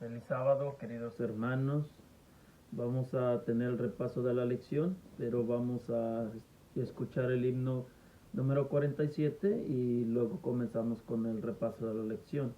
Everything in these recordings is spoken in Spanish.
Feliz sábado, queridos hermanos. Vamos a tener el repaso de la lección, pero vamos a escuchar el himno número 47 y luego comenzamos con el repaso de la lección.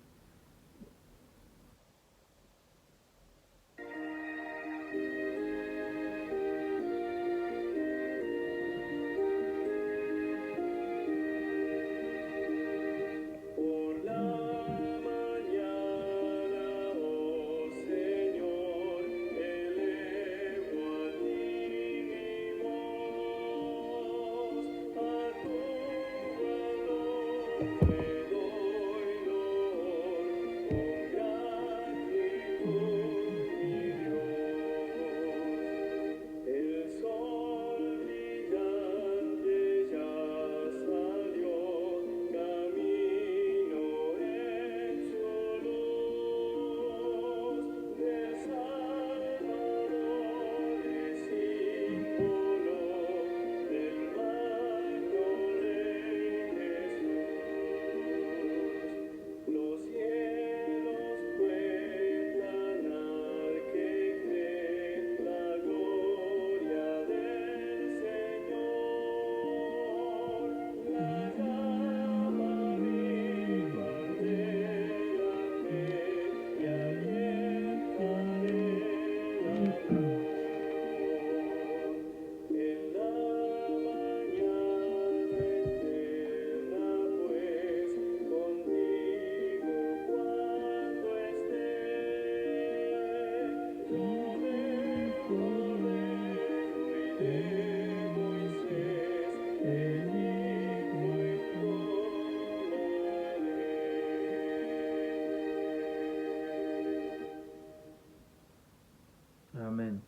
Amén.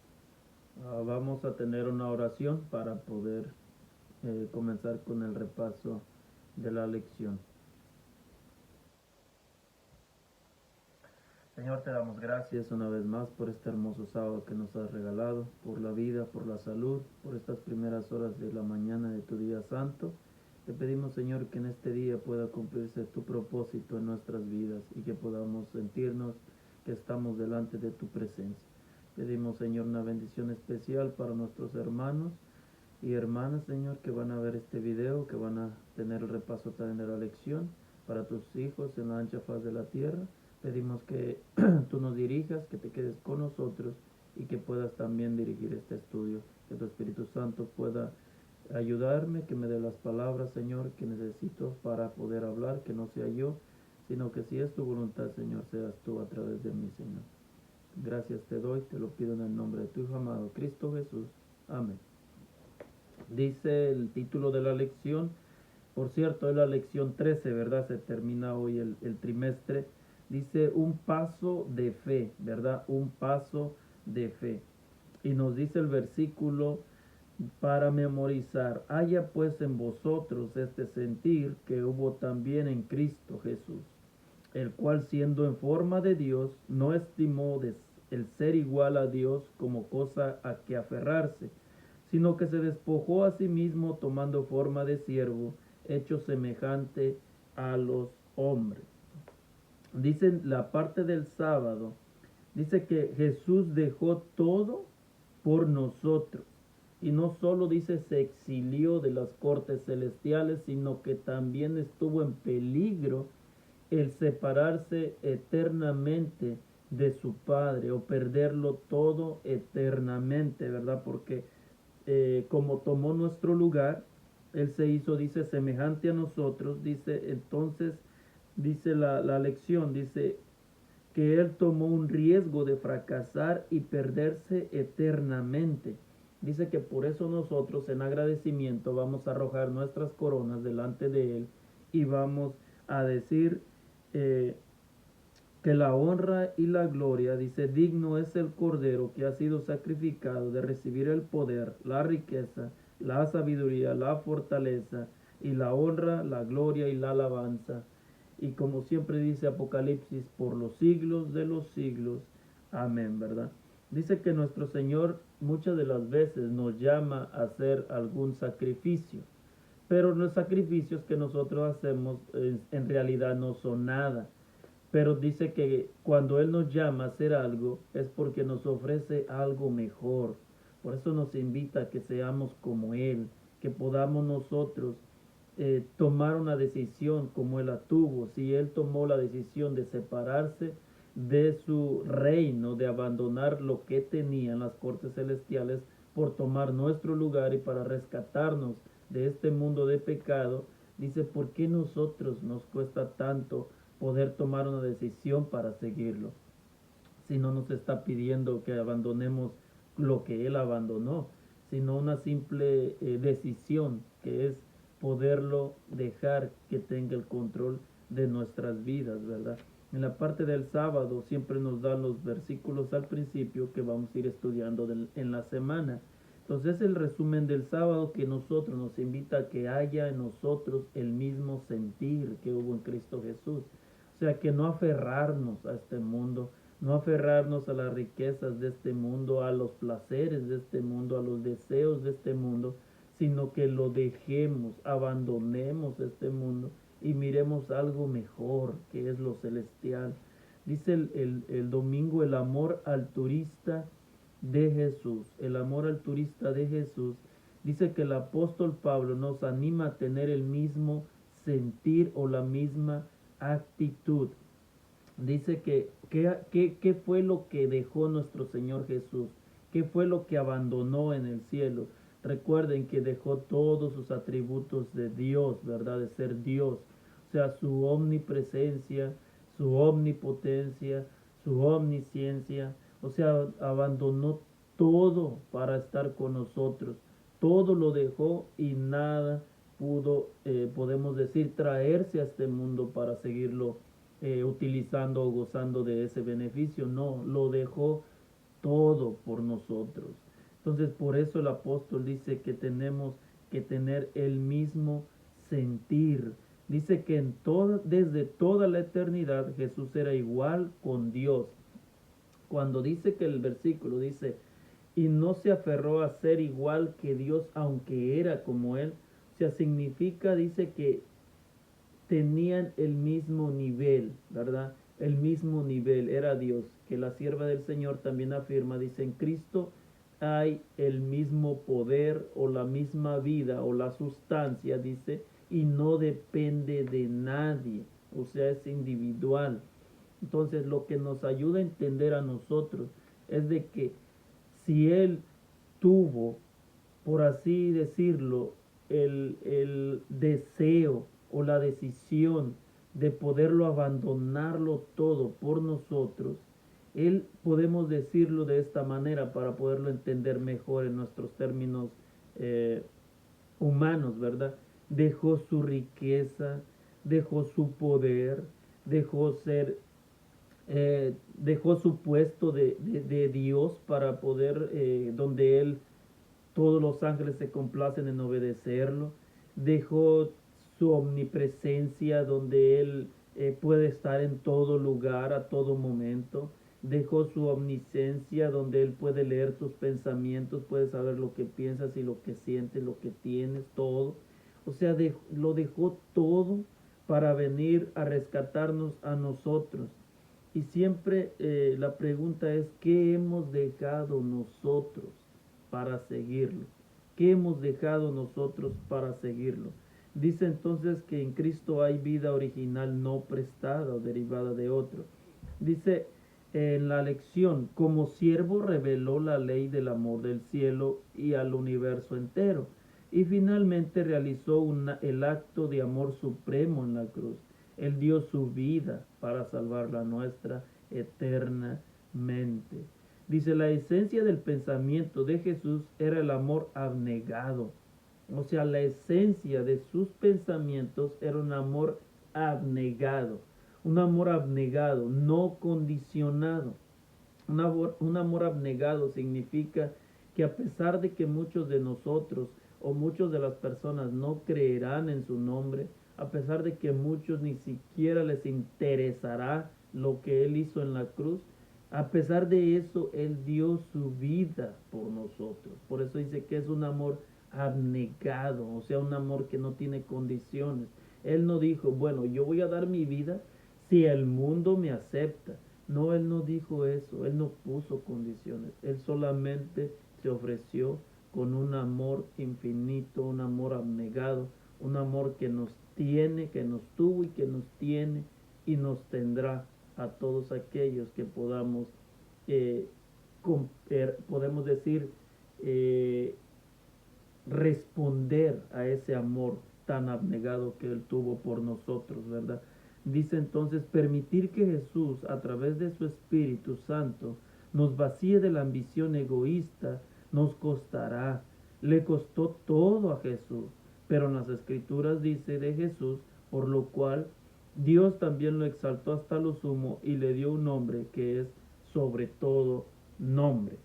Vamos a tener una oración para poder comenzar con el repaso de la lección. Señor, te damos gracias una vez más por este hermoso sábado que nos has regalado, por la vida, por la salud, por estas primeras horas de la mañana de tu día santo. Te pedimos, Señor, que en este día pueda cumplirse tu propósito en nuestras vidas y que podamos sentirnos que estamos delante de tu presencia. Pedimos, Señor, una bendición especial para nuestros hermanos y hermanas, Señor, que van a ver este video, que van a tener el repaso también de la lección, para tus hijos en la ancha faz de la tierra. Pedimos que tú nos dirijas, que te quedes con nosotros y que puedas también dirigir este estudio, que tu Espíritu Santo pueda ayudarme, que me dé las palabras, Señor, que necesito para poder hablar, que no sea yo, sino que si es tu voluntad, Señor, seas tú a través de mí, Señor. Gracias te doy, te lo pido en el nombre de tu Hijo amado, Cristo Jesús. Amén. Dice el título de la lección, por cierto, es la lección 13, ¿verdad? Se termina hoy el trimestre. Dice un paso de fe, ¿verdad? Un paso de fe. Y nos dice el versículo para memorizar: haya pues en vosotros este sentir que hubo también en Cristo Jesús, el cual siendo en forma de Dios, no estimó el ser igual a Dios como cosa a que aferrarse, sino que se despojó a sí mismo tomando forma de siervo, hecho semejante a los hombres. Dice la parte del sábado, dice que Jesús dejó todo por nosotros. Y no solo dice se exilió de las cortes celestiales, sino que también estuvo en peligro el separarse eternamente de su Padre o perderlo todo eternamente, ¿verdad? Porque como tomó nuestro lugar, Él se hizo, dice, semejante a nosotros, dice, entonces, dice la lección, dice que Él tomó un riesgo de fracasar y perderse eternamente. Dice que por eso nosotros en agradecimiento vamos a arrojar nuestras coronas delante de Él y vamos a decir que la honra y la gloria, dice, digno es el Cordero que ha sido sacrificado de recibir el poder, la riqueza, la sabiduría, la fortaleza y la honra, la gloria y la alabanza. Y como siempre dice Apocalipsis, por los siglos de los siglos. Amén, ¿verdad? Dice que nuestro Señor muchas de las veces nos llama a hacer algún sacrificio, pero los sacrificios que nosotros hacemos en realidad no son nada. pero dice que cuando Él nos llama a hacer algo es porque nos ofrece algo mejor. Por eso nos invita a que seamos como Él, que podamos nosotros tomar una decisión como Él la tuvo. Si Él tomó la decisión de separarse de su reino, de abandonar lo que tenía en las cortes celestiales por tomar nuestro lugar y para rescatarnos de este mundo de pecado, dice, ¿por qué nosotros nos cuesta tanto poder tomar una decisión para seguirlo? Si no nos está pidiendo que abandonemos lo que Él abandonó, sino una simple decisión que es poderlo dejar que tenga el control de nuestras vidas, ¿verdad? En la parte del sábado siempre nos dan los versículos al principio que vamos a ir estudiando en la semana. Entonces el resumen del sábado que nosotros nos invita a que haya en nosotros el mismo sentir que hubo en Cristo Jesús. O sea, que no aferrarnos a este mundo, no aferrarnos a las riquezas de este mundo, a los placeres de este mundo, a los deseos de este mundo, sino que lo dejemos, abandonemos este mundo y miremos algo mejor, que es lo celestial. Dice el domingo, el amor al turista de Jesús, el amor al turista de Jesús. Dice que el apóstol Pablo nos anima a tener el mismo sentir o la misma actitud. Dice que qué fue lo que dejó nuestro Señor Jesús, qué fue lo que abandonó en el cielo. Recuerden que dejó todos sus atributos de Dios, ¿verdad? De ser Dios. O sea, su omnipresencia, su omnipotencia, su omnisciencia. O sea, abandonó todo para estar con nosotros. Todo lo dejó y nada pudo, podemos decir, traerse a este mundo para seguirlo utilizando o gozando de ese beneficio. No, lo dejó todo por nosotros. Entonces, por eso el apóstol dice que tenemos que tener el mismo sentir. Dice que desde toda la eternidad Jesús era igual con Dios. Cuando dice que el versículo dice, y no se aferró a ser igual que Dios, aunque era como Él, o sea, significa, dice que tenían el mismo nivel, ¿verdad? El mismo nivel, era Dios, que la sierva del Señor también afirma, dice, en Cristo hay el mismo poder o la misma vida o la sustancia, dice, y no depende de nadie, o sea, es individual. Entonces, lo que nos ayuda a entender a nosotros es de que si Él tuvo, por así decirlo, el deseo o la decisión de poderlo abandonarlo todo por nosotros, Él podemos decirlo de esta manera para poderlo entender mejor en nuestros términos humanos, ¿verdad? Dejó su riqueza, dejó su poder, dejó ser dejó su puesto de Dios para poder, donde Él, todos los ángeles se complacen en obedecerlo, dejó su omnipresencia donde Él puede estar en todo lugar, a todo momento, dejó su omnisciencia donde Él puede leer tus pensamientos, puede saber lo que piensas y lo que sientes, lo que tienes, todo. O sea, lo dejó todo para venir a rescatarnos a nosotros. Y siempre la pregunta es, ¿qué hemos dejado nosotros para seguirlo? ¿Qué hemos dejado nosotros para seguirlo? Dice entonces que en Cristo hay vida original no prestada o derivada de otro. Dice en la lección, como siervo reveló la ley del amor del cielo y al universo entero. Y finalmente realizó el acto de amor supremo en la cruz. Él dio su vida para salvar la nuestra eternamente. Dice, la esencia del pensamiento de Jesús era el amor abnegado. O sea, la esencia de sus pensamientos era un amor abnegado. Un amor abnegado, no condicionado. Un amor abnegado significa que a pesar de que muchos de nosotros o muchas de las personas no creerán en su nombre, a pesar de que muchos ni siquiera les interesará lo que Él hizo en la cruz, a pesar de eso, Él dio su vida por nosotros. Por eso dice que es un amor abnegado, o sea, un amor que no tiene condiciones. Él no dijo, bueno, yo voy a dar mi vida si el mundo me acepta. No, Él no dijo eso, Él no puso condiciones, Él solamente se ofreció con un amor infinito, un amor abnegado, un amor que nos tiene, que nos tuvo y que nos tiene y nos tendrá a todos aquellos que podamos, eh, podemos decir, eh, responder a ese amor tan abnegado que Él tuvo por nosotros, ¿verdad? Dice entonces, permitir que Jesús, a través de su Espíritu Santo, nos vacíe de la ambición egoísta, nos costará. Le costó todo a Jesús, pero en las Escrituras dice de Jesús, por lo cual Dios también lo exaltó hasta lo sumo y le dio un nombre que es sobre todo nombre.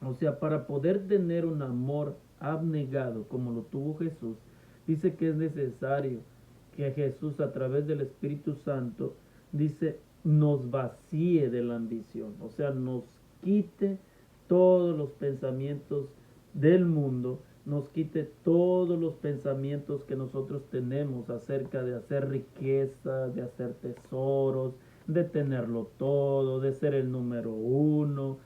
O sea, para poder tener un amor abnegado como lo tuvo Jesús, dice que es necesario que Jesús a través del Espíritu Santo, dice, nos vacíe de la ambición, o sea, nos quite todos los pensamientos del mundo, nos quite todos los pensamientos que nosotros tenemos acerca de hacer riqueza, de hacer tesoros, de tenerlo todo, de ser el número uno,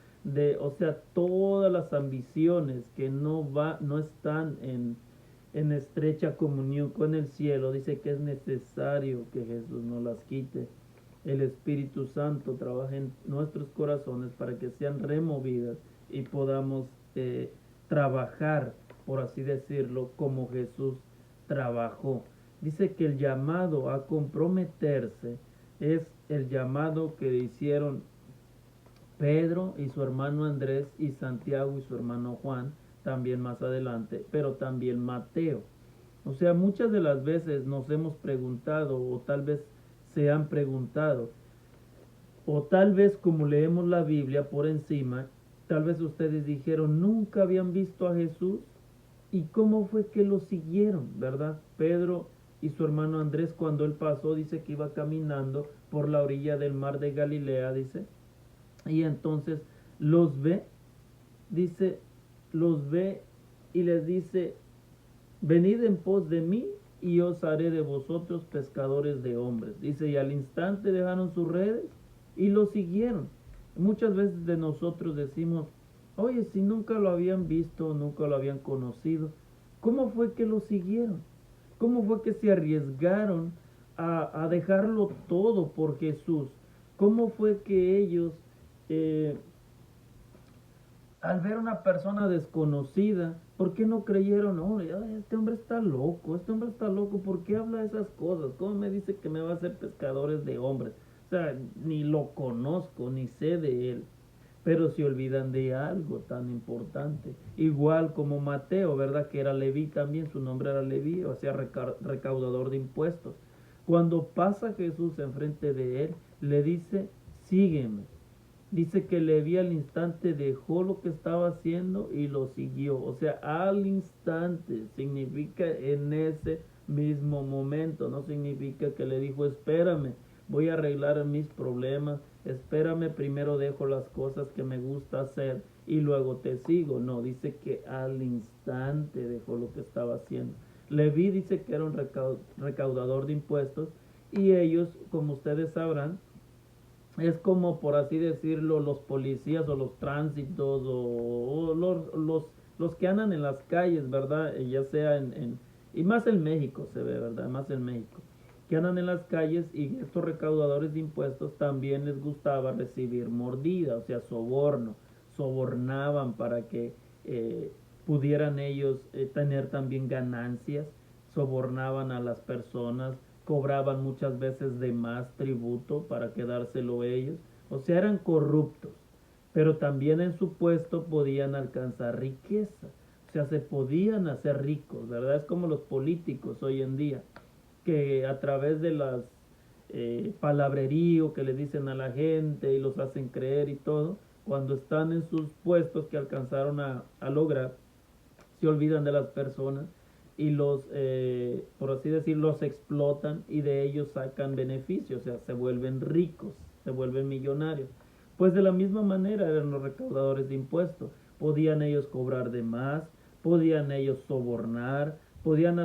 o sea, todas las ambiciones que no están en estrecha comunión con el cielo, dice que es necesario que Jesús nos las quite. El Espíritu Santo trabaja en nuestros corazones para que sean removidas y podamos trabajar, por así decirlo, como Jesús trabajó. Dice que el llamado a comprometerse es el llamado que hicieron Pedro y su hermano Andrés y Santiago y su hermano Juan, también más adelante, pero también Mateo. O sea, muchas de las veces nos hemos preguntado o tal vez se han preguntado o tal vez como leemos la Biblia por encima, tal vez ustedes dijeron, nunca habían visto a Jesús y cómo fue que lo siguieron, ¿verdad? Pedro y su hermano Andrés cuando él pasó dice que iba caminando por la orilla del mar de Galilea, dice, y entonces los ve, dice, los ve y les dice, venid en pos de mí y os haré de vosotros pescadores de hombres. Dice, y al instante dejaron sus redes y lo siguieron. Muchas veces de nosotros decimos, oye, si nunca lo habían visto, nunca lo habían conocido, ¿cómo fue que lo siguieron? ¿Cómo fue que se arriesgaron a dejarlo todo por Jesús? ¿Cómo fue que ellos eh, al ver una persona desconocida, ¿por qué no creyeron? Oh, este hombre está loco, este hombre está loco, ¿por qué habla esas cosas? ¿Cómo me dice que me va a hacer pescadores de hombres? O sea, ni lo conozco, ni sé de él. Pero se olvidan de algo tan importante. Igual como Mateo, ¿verdad? Que era Leví también, su nombre era Leví, o sea, recaudador de impuestos. Cuando pasa Jesús enfrente de él, le dice, sígueme. Dice que Leví al instante dejó lo que estaba haciendo y lo siguió. O sea, al instante significa en ese mismo momento. No significa que le dijo, espérame, voy a arreglar mis problemas. Espérame, primero dejo las cosas que me gusta hacer y luego te sigo. No, dice que al instante dejó lo que estaba haciendo. Leví dice que era un recaudador de impuestos y ellos, como ustedes sabrán, es como por así decirlo los policías o los tránsitos o los que andan en las calles, ¿verdad? Ya sea y más en México se ve, ¿verdad? Más en México, que andan en las calles y estos recaudadores de impuestos también les gustaba recibir mordida, o sea, soborno, sobornaban para que pudieran ellos tener también ganancias, sobornaban a las personas, cobraban muchas veces de más tributo para quedárselo ellos, o sea, eran corruptos, pero también en su puesto podían alcanzar riqueza, o sea, se podían hacer ricos, ¿verdad? Es como los políticos hoy en día, que a través de las palabrerío que le dicen a la gente y los hacen creer y todo, cuando están en sus puestos que alcanzaron a lograr, se olvidan de las personas y por así decir, los explotan y de ellos sacan beneficios, o sea, se vuelven ricos, se vuelven millonarios. Pues de la misma manera eran los recaudadores de impuestos, podían ellos cobrar de más, podían ellos sobornar, podían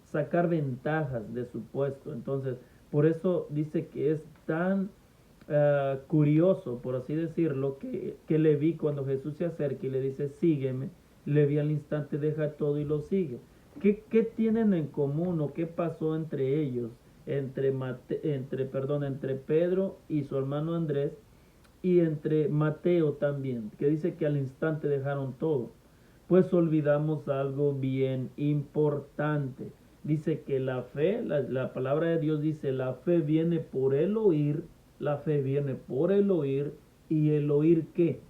sacar ventajas de su puesto. Entonces, Por eso dice que es tan curioso, por así decirlo, que Leví, cuando Jesús se acerca y le dice, sígueme, Leví al instante deja todo y lo sigue. ¿Qué tienen en común o qué pasó entre ellos, entre Pedro y su hermano Andrés, y entre Mateo también, que dice que al instante dejaron todo? Pues olvidamos algo bien importante. Dice que la fe, la palabra de Dios dice, la fe viene por el oír, la fe viene por el oír, y el oír ¿qué?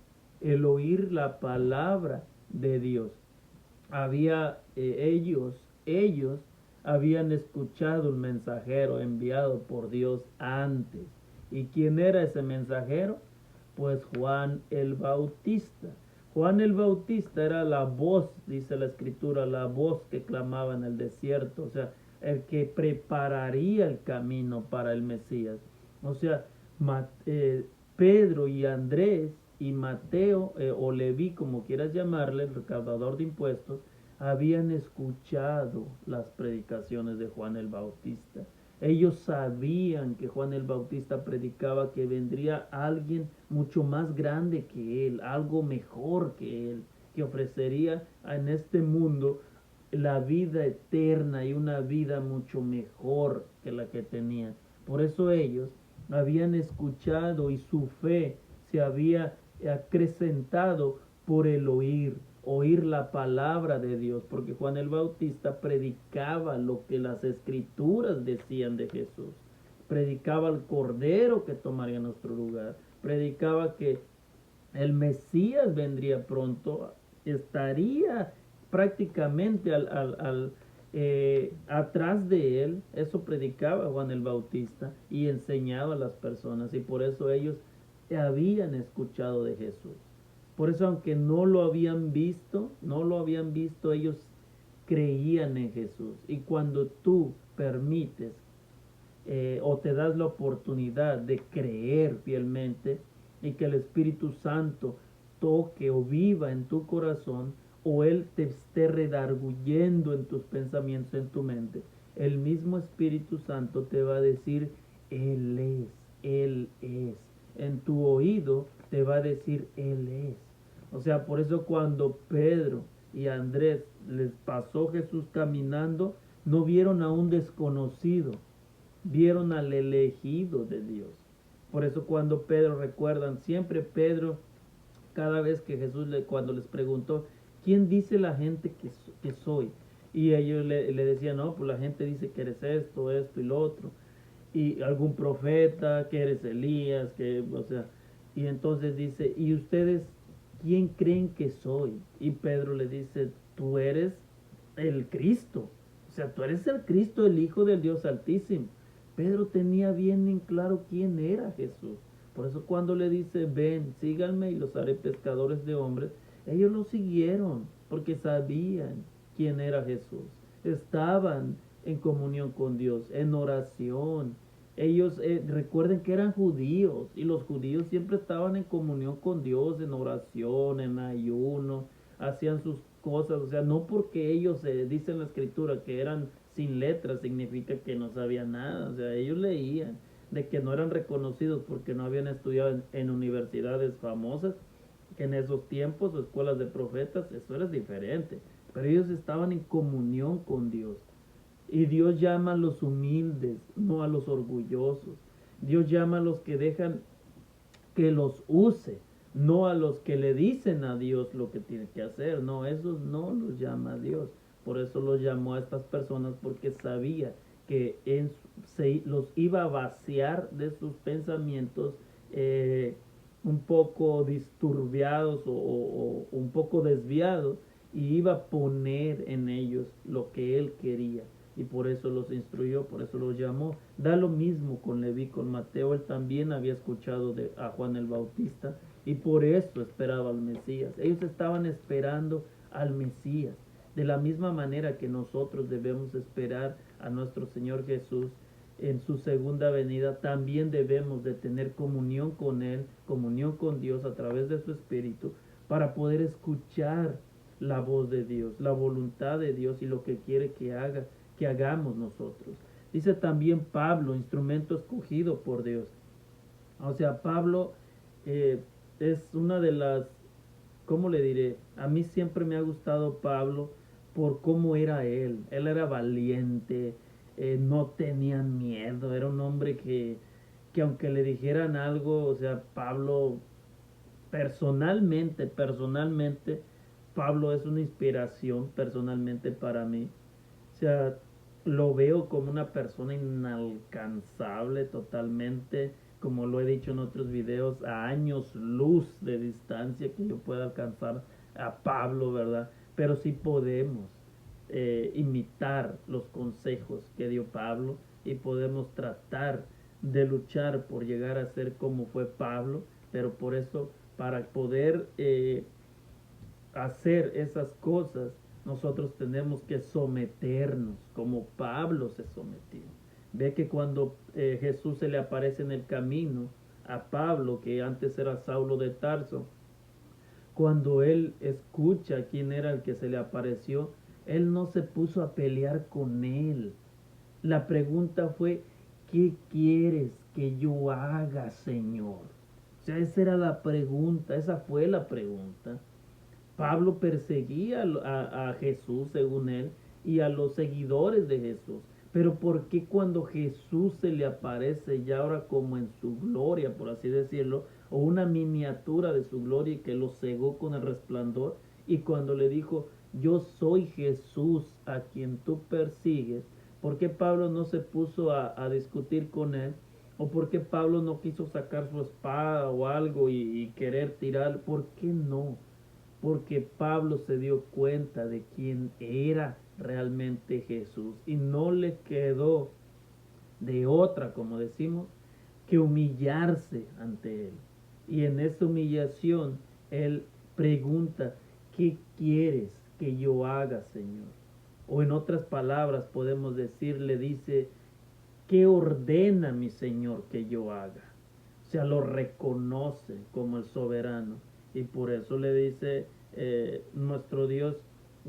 El oír la palabra de Dios. Ellos habían escuchado un mensajero enviado por Dios antes. ¿Y quién era ese mensajero? Pues Juan el Bautista. Juan el Bautista era la voz, dice la escritura, la voz que clamaba en el desierto, o sea, el que prepararía el camino para el Mesías. O sea, Pedro y Andrés y Mateo, o Leví, como quieras llamarle, el recaudador de impuestos, habían escuchado las predicaciones de Juan el Bautista. Ellos sabían que Juan el Bautista predicaba que vendría alguien mucho más grande que él, algo mejor que él, que ofrecería en este mundo la vida eterna y una vida mucho mejor que la que tenían. Por eso ellos habían escuchado y su fe se había acrecentado por el oír la palabra de Dios, porque Juan el Bautista predicaba lo que las escrituras decían de Jesús, predicaba al Cordero que tomaría nuestro lugar, predicaba que el Mesías vendría pronto, estaría prácticamente atrás de él. Eso predicaba Juan el Bautista y enseñaba a las personas, y por eso ellos habían escuchado de Jesús. Por eso, aunque no lo habían visto, ellos creían en Jesús. Y cuando tú permites o te das la oportunidad de creer fielmente y que el Espíritu Santo toque o viva en tu corazón, o Él te esté redarguyendo en tus pensamientos, en tu mente, el mismo Espíritu Santo te va a decir, Él es. En tu oído te va a decir, Él es. O sea, por eso cuando Pedro y Andrés les pasó Jesús caminando, no vieron a un desconocido, vieron al elegido de Dios. Por eso cuando Pedro, recuerdan, siempre Pedro, cada vez que Jesús cuando les preguntó, ¿quién dice la gente que soy? Y ellos le decían, no, pues la gente dice que eres esto, esto y lo otro. Y algún profeta, que eres Elías, o sea, y entonces dice, ¿y ustedes quién creen que soy? Y Pedro le dice, tú eres el Cristo. O sea, tú eres el Cristo, el Hijo del Dios Altísimo. Pedro tenía bien en claro quién era Jesús. Por eso cuando le dice, ven, síganme y los haré pescadores de hombres, ellos lo siguieron porque sabían quién era Jesús. Estaban en comunión con Dios, en oración. Ellos recuerden que eran judíos, y los judíos siempre estaban en comunión con Dios, en oración, en ayuno, hacían sus cosas. O sea, no porque ellos dicen en la escritura que eran sin letras significa que no sabían nada. O sea, ellos leían, de que no eran reconocidos porque no habían estudiado en universidades famosas, que en esos tiempos, o escuelas de profetas, eso era diferente. Pero ellos estaban en comunión con Dios. Y Dios llama a los humildes, no a los orgullosos. Dios llama a los que dejan que los use, no a los que le dicen a Dios lo que tiene que hacer. No, esos no los llama a Dios. Por eso los llamó a estas personas, porque sabía que los iba a vaciar de sus pensamientos un poco disturbiados o un poco desviados, y iba a poner en ellos lo que él quería. Y por eso los instruyó, por eso los llamó. Da lo mismo con Leví, con Mateo. Él también había escuchado a Juan el Bautista y por eso esperaba al Mesías. Ellos estaban esperando al Mesías. De la misma manera que nosotros debemos esperar a nuestro Señor Jesús en su segunda venida, también debemos de tener comunión con Él, comunión con Dios a través de su Espíritu, para poder escuchar la voz de Dios, la voluntad de Dios y lo que quiere que hagamos nosotros. Dice también Pablo, instrumento escogido por Dios. O sea, Pablo es una de las, ¿cómo le diré? A mí siempre me ha gustado Pablo por cómo era él. Él era valiente, no tenía miedo, era un hombre que aunque le dijeran algo, o sea, Pablo personalmente, Pablo es una inspiración personalmente para mí. O sea, lo veo como una persona inalcanzable totalmente, como lo he dicho en otros videos, a años luz de distancia que yo pueda alcanzar a Pablo, ¿verdad? Pero sí podemos imitar los consejos que dio Pablo y podemos tratar de luchar por llegar a ser como fue Pablo, pero por eso, para poder hacer esas cosas, nosotros tenemos que someternos como Pablo se sometió. Ve que cuando Jesús se le aparece en el camino a Pablo, que antes era Saulo de Tarso, cuando él escucha quién era el que se le apareció, él no se puso a pelear con él. La pregunta fue, ¿qué quieres que yo haga, Señor? O sea, esa era la pregunta, esa fue la pregunta. Pablo perseguía a Jesús, según él, y a los seguidores de Jesús. Pero ¿por qué cuando Jesús se le aparece ya ahora como en su gloria, por así decirlo, o una miniatura de su gloria que lo cegó con el resplandor? Y cuando le dijo, yo soy Jesús a quien tú persigues, ¿por qué Pablo no se puso a discutir con él? ¿O por qué Pablo no quiso sacar su espada o algo y querer tirar? ¿Por qué no? Porque Pablo se dio cuenta de quién era realmente Jesús y no le quedó de otra, como decimos, que humillarse ante él. Y en esa humillación él pregunta, ¿qué quieres que yo haga, Señor? O en otras palabras podemos decir, le dice, ¿qué ordena mi Señor que yo haga? O sea, lo reconoce como el soberano. Y por eso le dice nuestro Dios,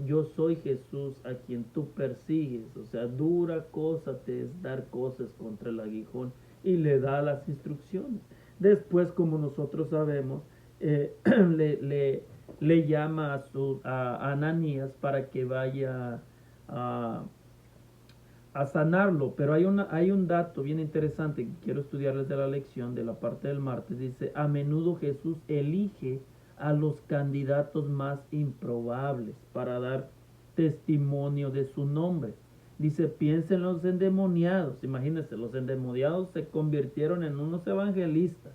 yo soy Jesús a quien tú persigues. O sea, dura cosa te es dar cosas contra el aguijón. Y le da las instrucciones. Después, como nosotros sabemos, le, le, le llama a Ananías para que vaya a sanarlo, pero hay un dato bien interesante que quiero estudiarles de la lección de la parte del martes. Dice, a menudo Jesús elige a los candidatos más improbables para dar testimonio de su nombre. Dice, piensen los endemoniados. Imagínense, los endemoniados se convirtieron en unos evangelistas.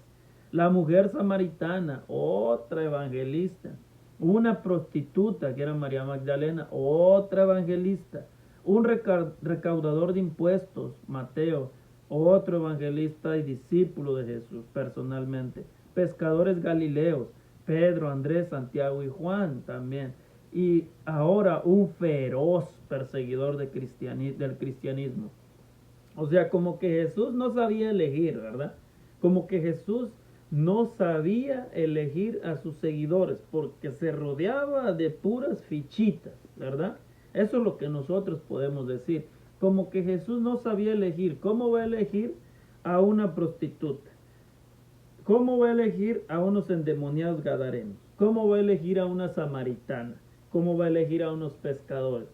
La mujer samaritana, otra evangelista. Una prostituta, que era María Magdalena, otra evangelista. Un recaudador de impuestos, Mateo, otro evangelista y discípulo de Jesús personalmente. Pescadores galileos, Pedro, Andrés, Santiago y Juan también. Y ahora un feroz perseguidor del cristianismo. O sea, como que Jesús no sabía elegir, ¿verdad? Como que Jesús no sabía elegir a sus seguidores porque se rodeaba de puras fichitas, ¿verdad? Eso es lo que nosotros podemos decir. Como que Jesús no sabía elegir. ¿Cómo va a elegir a una prostituta? ¿Cómo va a elegir a unos endemoniados gadarenos? ¿Cómo va a elegir a una samaritana? ¿Cómo va a elegir a unos pescadores?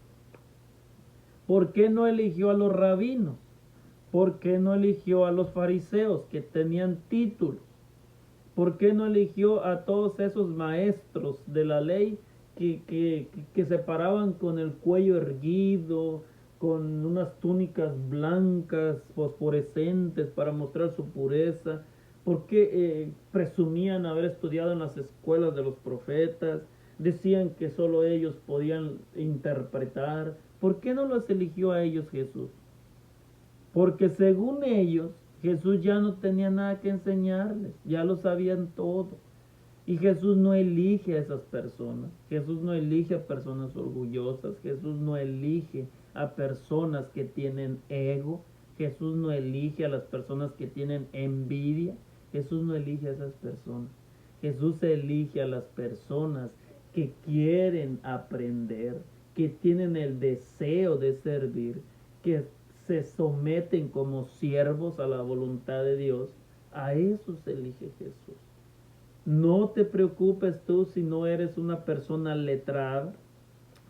¿Por qué no eligió a los rabinos? ¿Por qué no eligió a los fariseos que tenían títulos? ¿Por qué no eligió a todos esos maestros de la ley que se paraban con el cuello erguido, con unas túnicas blancas, fosforescentes para mostrar su pureza? ¿Por qué presumían haber estudiado en las escuelas de los profetas? Decían que solo ellos podían interpretar. ¿Por qué no los eligió a ellos Jesús? Porque según ellos, Jesús ya no tenía nada que enseñarles, ya lo sabían todo. Y Jesús no elige a esas personas, Jesús no elige a personas orgullosas, Jesús no elige a personas que tienen ego, Jesús no elige a las personas que tienen envidia, Jesús no elige a esas personas. Jesús elige a las personas que quieren aprender, que tienen el deseo de servir, que se someten como siervos a la voluntad de Dios, a esos elige Jesús. No te preocupes tú si no eres una persona letrada,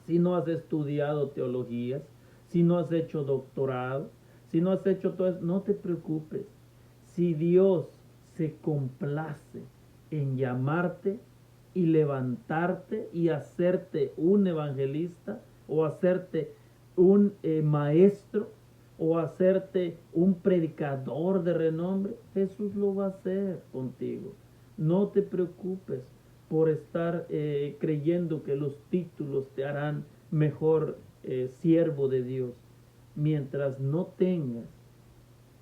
si no has estudiado teologías, si no has hecho doctorado, si no has hecho todo eso, no te preocupes. Si Dios se complace en llamarte y levantarte y hacerte un evangelista o hacerte un maestro o hacerte un predicador de renombre, Jesús lo va a hacer contigo. No te preocupes por estar creyendo que los títulos te harán mejor siervo de Dios. Mientras no tengas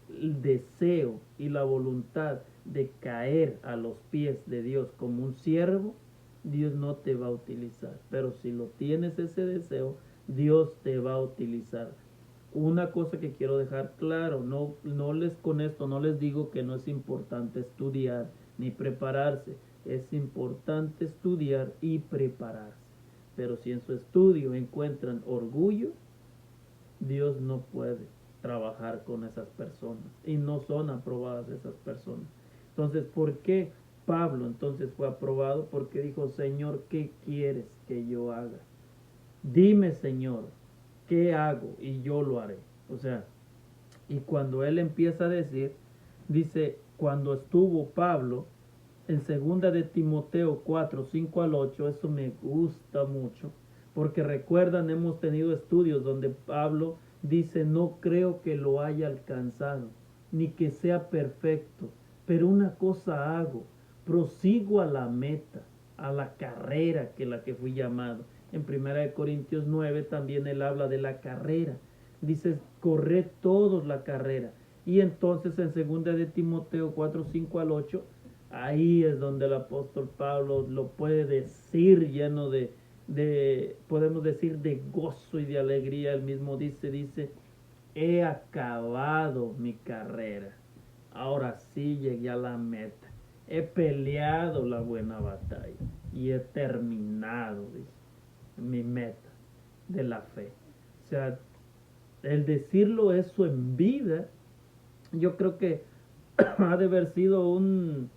el deseo y la voluntad de caer a los pies de Dios como un siervo, Dios no te va a utilizar. Pero si lo tienes ese deseo, Dios te va a utilizar. Una cosa que quiero dejar claro, con esto no les digo que no es importante estudiar ni prepararse. Es importante estudiar y prepararse. Pero si en su estudio encuentran orgullo, Dios no puede trabajar con esas personas y no son aprobadas esas personas. Entonces, ¿por qué Pablo entonces fue aprobado? Porque dijo, Señor, ¿qué quieres que yo haga? Dime, Señor, ¿qué hago? Y yo lo haré. O sea, y cuando él empieza a decir, dice, cuando estuvo Pablo, en segunda de Timoteo 4, 5 al 8, eso me gusta mucho, porque recuerdan, hemos tenido estudios donde Pablo dice, no creo que lo haya alcanzado, ni que sea perfecto, pero una cosa hago, prosigo a la meta, a la carrera que la que fui llamado. En 1 Corintios 9 también él habla de la carrera. Dice, corred todos la carrera. Y entonces en 2 de Timoteo 4, 5 al 8, ahí es donde el apóstol Pablo lo puede decir lleno podemos decir, de gozo y de alegría. Él mismo dice, he acabado mi carrera. Ahora sí llegué a la meta. He peleado la buena batalla y he terminado, dice, mi meta de la fe. O sea, el decirlo eso en vida, yo creo que ha de haber sido un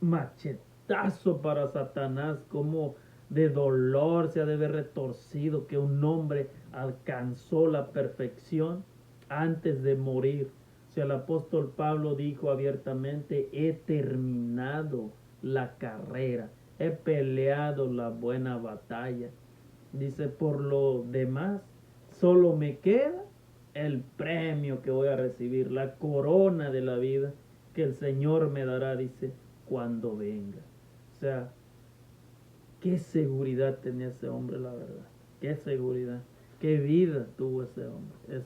machetazo para Satanás, como de dolor se ha de haber retorcido que un hombre alcanzó la perfección antes de morir. O sea, el apóstol Pablo dijo abiertamente, he terminado la carrera, he peleado la buena batalla. Dice, por lo demás, solo me queda el premio que voy a recibir, la corona de la vida que el Señor me dará, dice, cuando venga. O sea, qué seguridad tenía ese hombre, la verdad. Qué seguridad. Qué vida tuvo ese hombre. Es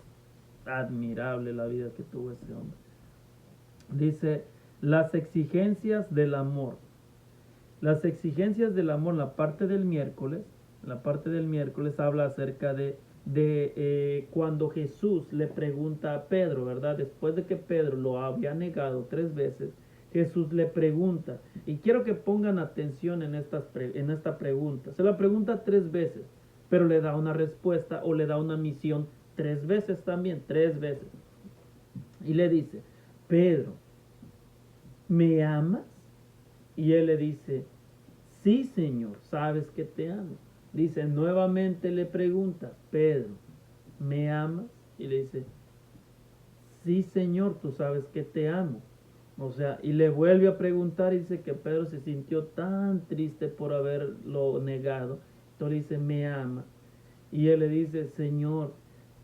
admirable la vida que tuvo ese hombre. Dice, las exigencias del amor. Las exigencias del amor, la parte del miércoles habla acerca de cuando Jesús le pregunta a Pedro, ¿verdad? Después de que Pedro lo había negado 3 veces, Jesús le pregunta, y quiero que pongan atención en esta pregunta. Se la pregunta 3 veces, pero le da una respuesta o le da una misión 3 veces también, 3 veces. Y le dice, Pedro, ¿me amas? Y él le dice, sí, Señor, sabes que te amo. Dice, nuevamente le pregunta, Pedro, ¿me amas? Y le dice, sí, Señor, tú sabes que te amo. O sea, y le vuelve a preguntar y dice que Pedro se sintió tan triste por haberlo negado. Entonces dice, ¿me ama? Y él le dice, Señor,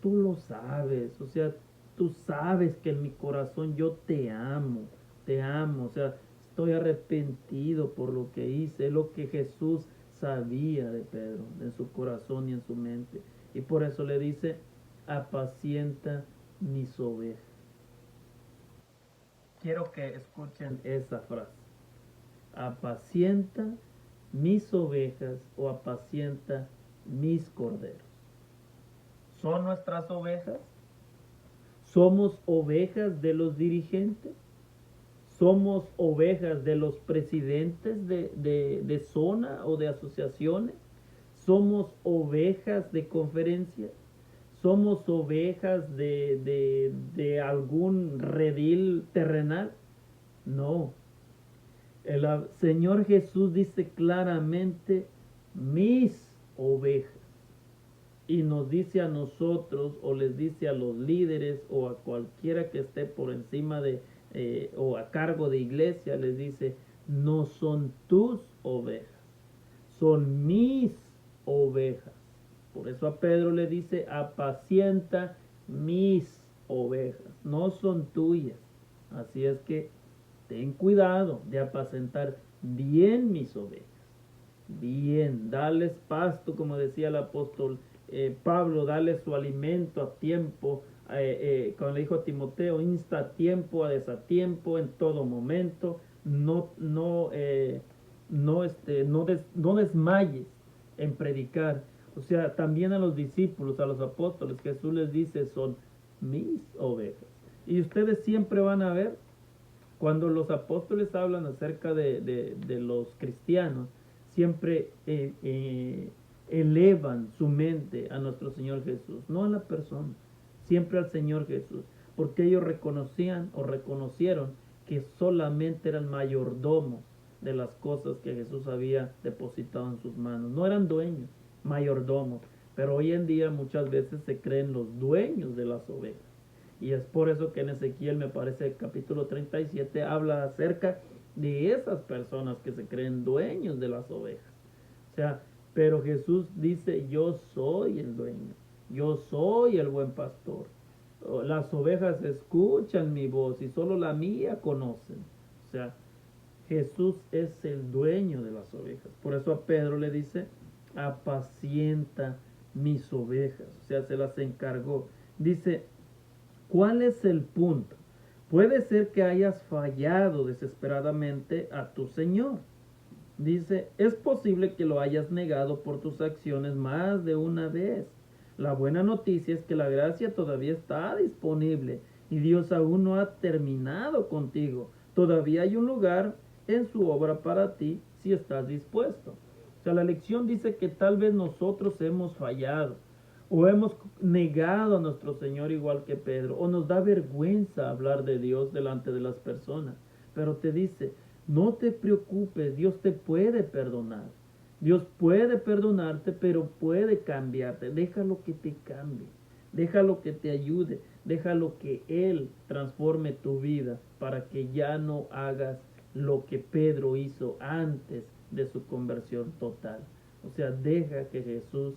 tú lo sabes. O sea, tú sabes que en mi corazón yo te amo. Te amo. O sea, estoy arrepentido por lo que hice. Es lo que Jesús sabía de Pedro, en su corazón y en su mente. Y por eso le dice, apacienta mis ovejas. Quiero que escuchen esa frase. Apacienta mis ovejas o apacienta mis corderos. ¿Son nuestras ovejas? ¿Somos ovejas de los dirigentes? ¿Somos ovejas de los presidentes de zona o de asociaciones? ¿Somos ovejas de conferencias? ¿Somos ovejas de algún redil terrenal? No. Señor Jesús dice claramente, mis ovejas. Y nos dice a nosotros, o les dice a los líderes, o a cualquiera que esté por encima o a cargo de iglesia, les dice, no son tus ovejas, son mis ovejas. Por eso a Pedro le dice, apacienta mis ovejas, no son tuyas. Así es que ten cuidado de apacentar bien mis ovejas. Bien, darles pasto, como decía el apóstol Pablo, darles su alimento a tiempo, cuando le dijo a Timoteo, insta a tiempo, a desatiempo, en todo momento, no desmayes en predicar. O sea, también a los discípulos, a los apóstoles, Jesús les dice, son mis ovejas. Y ustedes siempre van a ver, cuando los apóstoles hablan acerca de los cristianos, siempre elevan su mente a nuestro Señor Jesús, no a la persona, siempre al Señor Jesús, porque ellos reconocían o reconocieron que solamente eran mayordomos de las cosas que Jesús había depositado en sus manos. No eran dueños, mayordomos, pero hoy en día muchas veces se creen los dueños de las ovejas. Y es por eso que en Ezequiel, me parece, el capítulo 37 habla acerca de esas personas que se creen dueños de las ovejas. O sea, pero Jesús dice, yo soy el dueño, yo soy el buen pastor. Las ovejas escuchan mi voz y solo la mía conocen. O sea, Jesús es el dueño de las ovejas. Por eso a Pedro le dice, apacienta mis ovejas. O sea, se las encargó. Dice, ¿cuál es el punto? Puede ser que hayas fallado desesperadamente a tu Señor. Dice, es posible que lo hayas negado por tus acciones más de una vez. La buena noticia es que la gracia todavía está disponible y Dios aún no ha terminado contigo. Todavía hay un lugar en su obra para ti si estás dispuesto. O sea, la lección dice que tal vez nosotros hemos fallado o hemos negado a nuestro Señor igual que Pedro, o nos da vergüenza hablar de Dios delante de las personas. Pero te dice, no te preocupes, Dios te puede perdonar. Dios puede perdonarte, pero puede cambiarte. Déjalo que te cambie, déjalo que te ayude, déjalo que Él transforme tu vida para que ya no hagas lo que Pedro hizo antes de su conversión total. O sea, deja que Jesús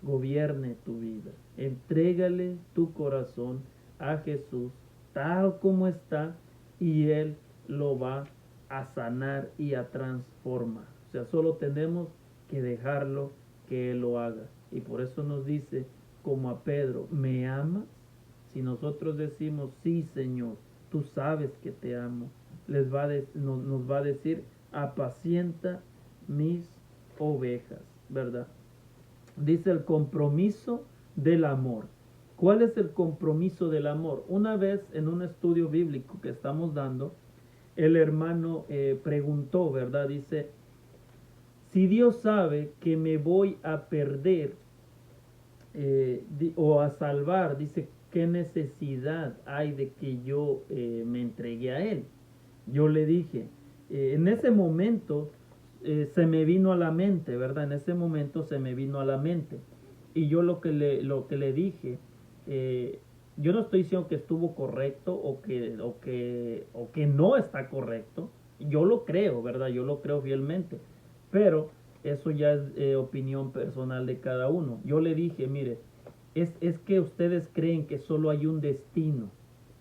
gobierne tu vida. Entrégale tu corazón a Jesús tal como está y Él lo va a sanar y a transformar. O sea, solo tenemos que dejarlo que Él lo haga. Y por eso nos dice, como a Pedro, ¿me amas? Si nosotros decimos, sí, Señor, tú sabes que te amo, nos va a decir, apacienta mis ovejas, ¿verdad? Dice el compromiso del amor. ¿Cuál es el compromiso del amor? Una vez en un estudio bíblico que estamos dando, el hermano preguntó, ¿verdad? Dice, si Dios sabe que me voy a perder o a salvar, dice, ¿qué necesidad hay de que yo me entregue a Él? Yo le dije, en ese momento se me vino a la mente, ¿verdad? En ese momento se me vino a la mente. Y yo lo que le dije, yo no estoy diciendo que estuvo correcto o que no está correcto. Yo lo creo, ¿verdad? Yo lo creo fielmente. Pero eso ya es opinión personal de cada uno. Yo le dije, mire, es que ustedes creen que solo hay un destino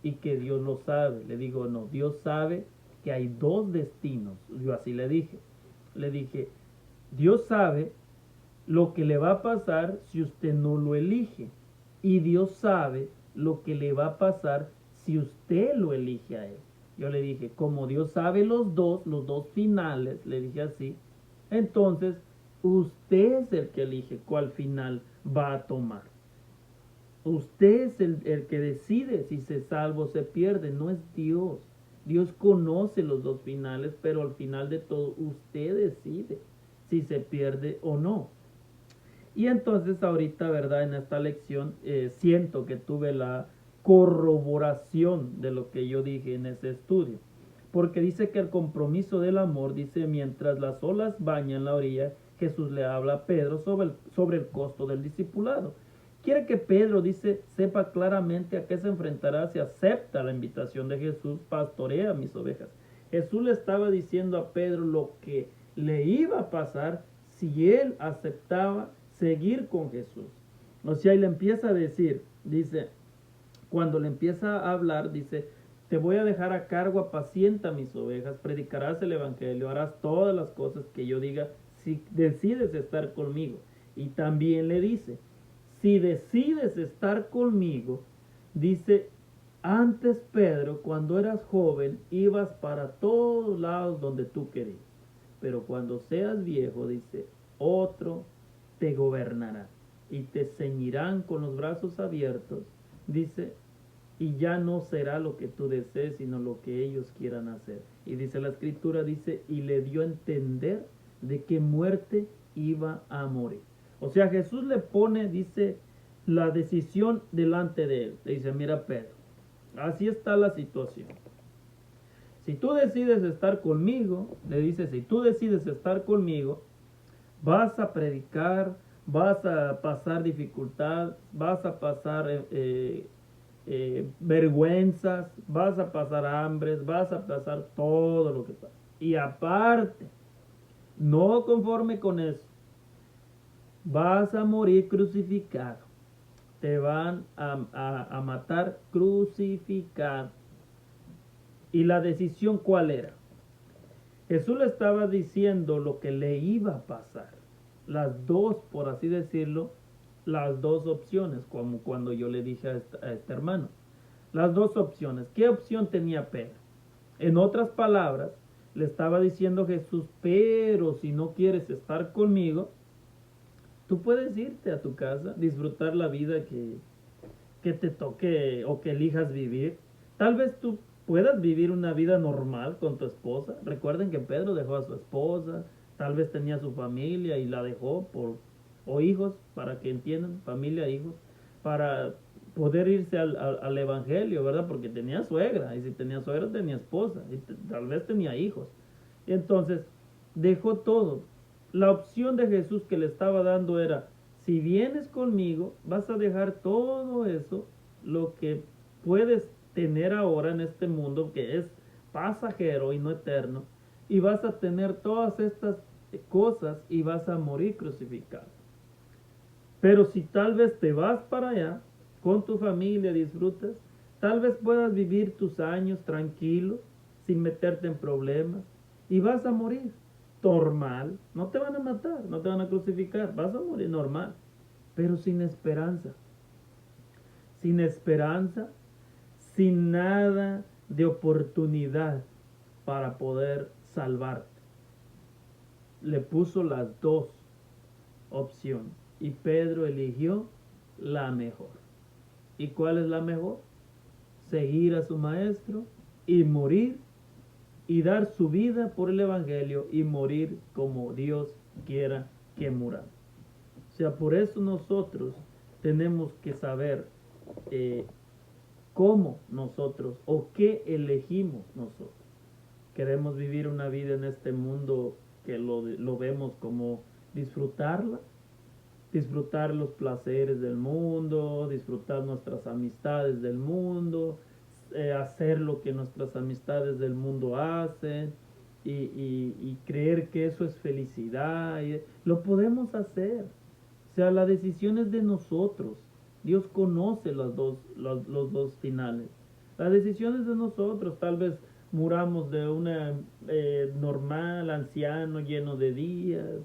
y que Dios lo sabe. Le digo, no, Dios sabe que hay dos destinos. Yo así le dije. Le dije, Dios sabe lo que le va a pasar si usted no lo elige. Y Dios sabe lo que le va a pasar si usted lo elige a Él. Yo le dije, como Dios sabe los dos finales, le dije así, entonces usted es el que elige cuál final va a tomar. Usted es el que decide si se salva o se pierde, no es Dios. Dios conoce los dos finales, pero al final de todo usted decide si se pierde o no. Y entonces ahorita, ¿verdad? En esta lección siento que tuve la corroboración de lo que yo dije en ese estudio. Porque dice que el compromiso del amor, dice, mientras las olas bañan la orilla, Jesús le habla a Pedro sobre el costo del discipulado. Quiere que Pedro, dice, sepa claramente a qué se enfrentará si acepta la invitación de Jesús: pastorea mis ovejas. Jesús le estaba diciendo a Pedro lo que le iba a pasar si él aceptaba seguir con Jesús. O sea, y le empieza a decir, dice, cuando le empieza a hablar, dice, te voy a dejar a cargo, apacienta mis ovejas, predicarás el evangelio, harás todas las cosas que yo diga si decides estar conmigo. Y también le dice, si decides estar conmigo, dice, antes Pedro, cuando eras joven, ibas para todos lados donde tú querías. Pero cuando seas viejo, dice, otro te gobernará y te ceñirán con los brazos abiertos, dice, y ya no será lo que tú desees, sino lo que ellos quieran hacer. Y dice la escritura, dice, y le dio a entender de qué muerte iba a morir. O sea, Jesús le pone, dice, la decisión delante de él. Le dice, mira Pedro, así está la situación. Si tú decides estar conmigo, le dice, si tú decides estar conmigo, vas a predicar, vas a pasar dificultad, vas a pasar vergüenzas, vas a pasar hambres, vas a pasar todo lo que pasa. Y aparte, no conforme con eso, vas a morir crucificado. Te van a matar crucificado. ¿Y la decisión cuál era? Jesús le estaba diciendo lo que le iba a pasar. Las dos, por así decirlo, las dos opciones, como cuando yo le dije a este hermano. Las dos opciones. ¿Qué opción tenía Pedro? En otras palabras, le estaba diciendo Jesús, pero si no quieres estar conmigo, tú puedes irte a tu casa, disfrutar la vida que te toque o que elijas vivir. Tal vez tú puedas vivir una vida normal con tu esposa. Recuerden que Pedro dejó a su esposa, tal vez tenía su familia y la dejó o hijos, para que entiendan, familia, hijos, para poder irse al evangelio, ¿verdad? Porque tenía suegra, y si tenía suegra tenía esposa, y tal vez tenía hijos. Y entonces dejó todo. La opción de Jesús que le estaba dando era, si vienes conmigo, vas a dejar todo eso, lo que puedes tener ahora en este mundo, que es pasajero y no eterno, y vas a tener todas estas cosas y vas a morir crucificado. Pero si tal vez te vas para allá, con tu familia disfrutas, tal vez puedas vivir tus años tranquilo, sin meterte en problemas, y vas a morir normal. No te van a matar, no te van a crucificar, vas a morir normal, pero sin esperanza. Sin esperanza, sin nada de oportunidad para poder salvarte. Le puso las dos opciones y Pedro eligió la mejor. ¿Y cuál es la mejor? Seguir a su maestro y morir y dar su vida por el evangelio y morir como Dios quiera que muramos. O sea, por eso nosotros tenemos que saber cómo nosotros o qué elegimos nosotros. Queremos vivir una vida en este mundo que lo vemos como disfrutarla, disfrutar los placeres del mundo, disfrutar nuestras amistades del mundo, hacer lo que nuestras amistades del mundo hacen y creer que eso es felicidad. Lo podemos hacer. O sea, la decisión es de nosotros. Dios conoce los dos finales. La decisión es de nosotros. Tal vez muramos de una normal, anciano, lleno de días.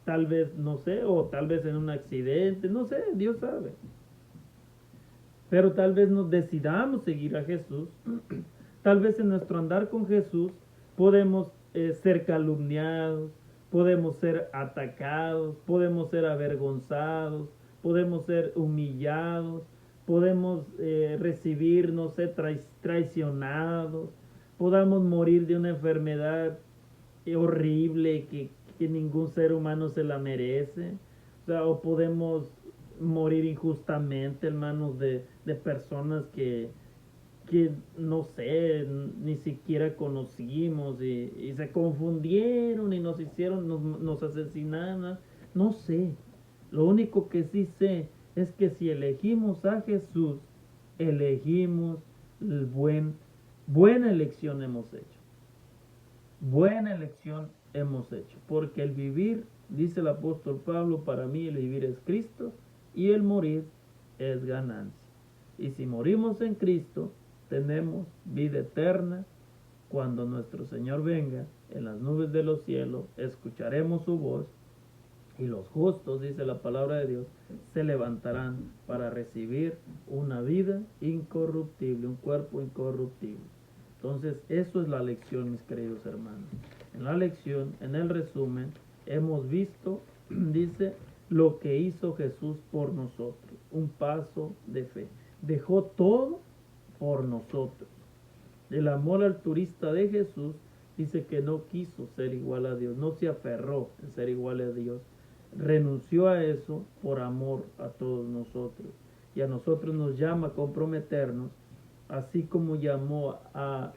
Tal vez, no sé, o tal vez en un accidente, no sé, Dios sabe. Pero tal vez nos decidamos seguir a Jesús. Tal vez en nuestro andar con Jesús podemos ser calumniados, podemos ser atacados, podemos ser avergonzados, podemos ser humillados, podemos recibir, no sé, traicionados, podamos morir de una enfermedad horrible que ningún ser humano se la merece, O sea, o podemos morir injustamente, hermanos, de personas que no sé, ni siquiera conocimos y se confundieron y nos hicieron, nos asesinaron, no sé. Lo único que sí sé es que si elegimos a Jesús, elegimos el buena elección hemos hecho. Buena elección hemos hecho. Porque el vivir, dice el apóstol Pablo, para mí el vivir es Cristo y el morir es ganancia. Y si morimos en Cristo, tenemos vida eterna. Cuando nuestro Señor venga en las nubes de los cielos, escucharemos su voz y los justos, dice la palabra de Dios, se levantarán para recibir una vida incorruptible, un cuerpo incorruptible. Entonces, eso es la lección, mis queridos hermanos. En la lección, en el resumen, hemos visto, dice, lo que hizo Jesús por nosotros, un paso de fe. Dejó todo por nosotros. El amor altruista de Jesús dice que no quiso ser igual a Dios, no se aferró en ser igual a Dios, renunció a eso por amor a todos nosotros. Y a nosotros nos llama a comprometernos, así como llamó a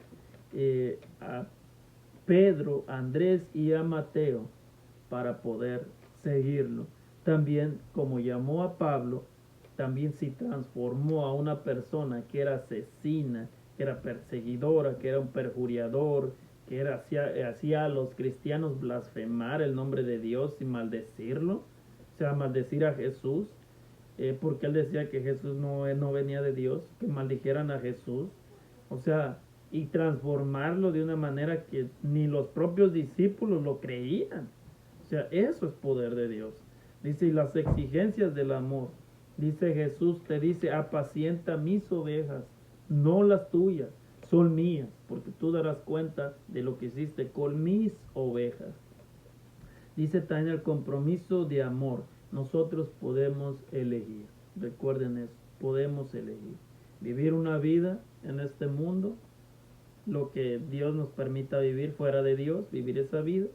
Pedro, a Andrés y a Mateo para poder seguirlo. También como llamó a Pablo, también se transformó a una persona que era asesina, que era perseguidora, que era un perjuriador, que hacía a los cristianos blasfemar el nombre de Dios y maldecirlo, o sea, maldecir a Jesús, porque él decía que Jesús no venía de Dios, que maldijeran a Jesús, o sea, y transformarlo de una manera que ni los propios discípulos lo creían. O sea, eso es poder de Dios. Dice, y las exigencias del amor. Dice Jesús, te dice, apacienta mis ovejas, no las tuyas, son mías, porque tú darás cuenta de lo que hiciste con mis ovejas. Dice también el compromiso de amor. Nosotros podemos elegir. Recuerden eso, podemos elegir. Vivir una vida en este mundo, lo que Dios nos permita vivir fuera de Dios, vivir esa vida,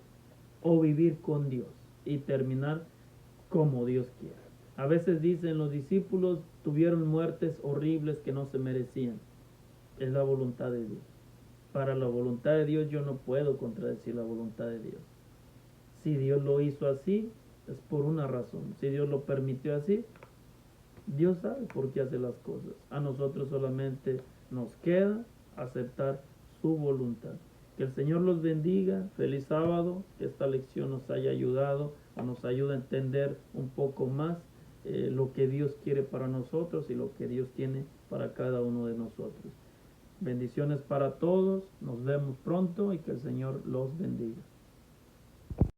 o vivir con Dios y terminar como Dios quiera. A veces dicen los discípulos tuvieron muertes horribles que no se merecían. Es la voluntad de Dios. Para la voluntad de Dios yo no puedo contradecir la voluntad de Dios. Si Dios lo hizo así, es por una razón. Si Dios lo permitió así, Dios sabe por qué hace las cosas. A nosotros solamente nos queda aceptar su voluntad. Que el Señor los bendiga. Feliz sábado. Que esta lección nos haya ayudado o nos ayude a entender un poco más lo que Dios quiere para nosotros y lo que Dios tiene para cada uno de nosotros. Bendiciones para todos. Nos vemos pronto y que el Señor los bendiga.